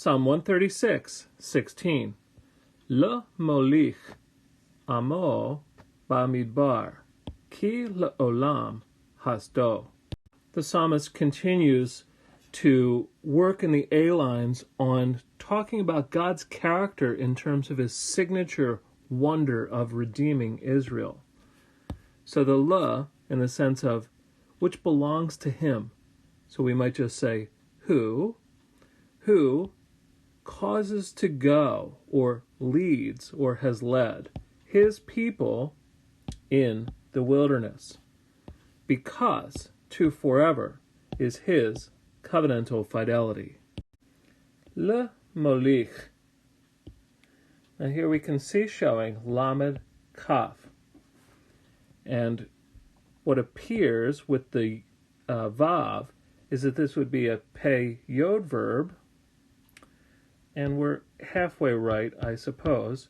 Psalm 136:16. Le molich amo bamidbar, ki leolam hasdo. The psalmist continues to work in the A lines on talking about God's character in terms of his signature wonder of redeeming Israel. So the le, in the sense of which belongs to him. So we might just say who causes to go or leads or has led his people in the wilderness, because to forever is his covenantal fidelity. Le molich. Now here we can see showing lamed kaf. And what appears with the vav is that this would be a pei yod verb, and we're halfway right, I suppose.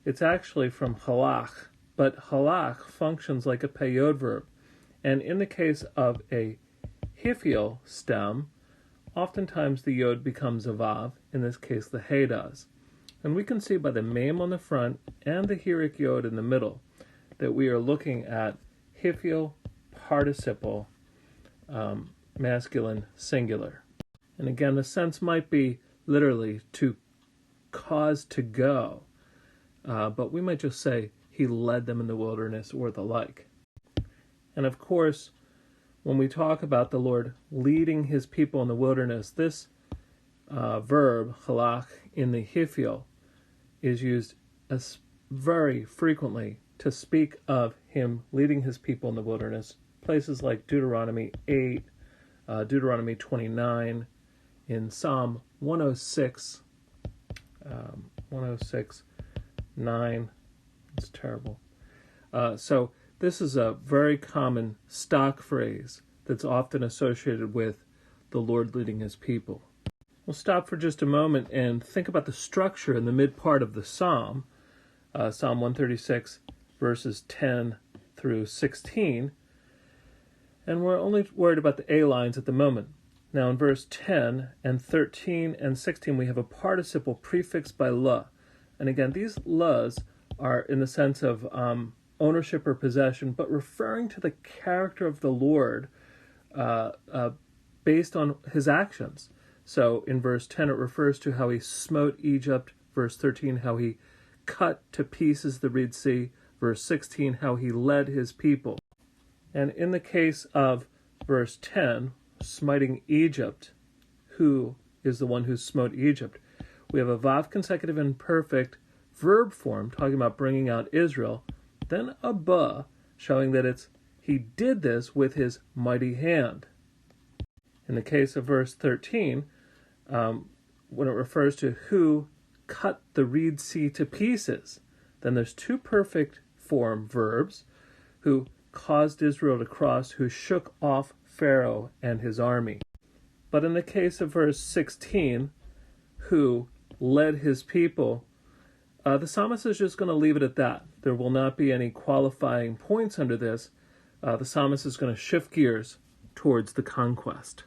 It's actually from halach, but halach functions like a pei yod verb. And in the case of a hiphil stem, oftentimes the yod becomes a vav. In this case, the hey does. And we can see by the mem on the front and the hirik yod in the middle that we are looking at hiphil participle masculine singular. And again, the sense might be literally to cause to go, but we might just say he led them in the wilderness or the like. And of course, when we talk about the Lord leading his people in the wilderness, this verb, halach, in the hiphil, is used as very frequently to speak of him leading his people in the wilderness. Places like Deuteronomy 8, Deuteronomy 29, in Psalm 106, 9. It's terrible. So this is a very common stock phrase that's often associated with the Lord leading his people. We'll stop for just a moment and think about the structure in the mid part of the psalm, Psalm 136, verses 10 through 16. And we're only worried about the A lines at the moment. Now in verse 10 and 13 and 16, we have a participle prefixed by la. And again, these la's are in the sense of ownership or possession, but referring to the character of the Lord based on his actions. So in verse 10, it refers to how he smote Egypt. Verse 13, how he cut to pieces the Red Sea. Verse 16, how he led his people. And in the case of verse 10, smiting Egypt, who is the one who smote Egypt? We have a vav consecutive imperfect verb form talking about bringing out Israel, then a ba showing that he did this with his mighty hand. In the case of verse 13, when it refers to who cut the Red Sea to pieces, then there's two perfect form verbs, who caused Israel to cross, who shook off Pharaoh and his army. But in the case of verse 16, who led his people, the psalmist is just going to leave it at that. There will not be any qualifying points under this. The psalmist is going to shift gears towards the conquest.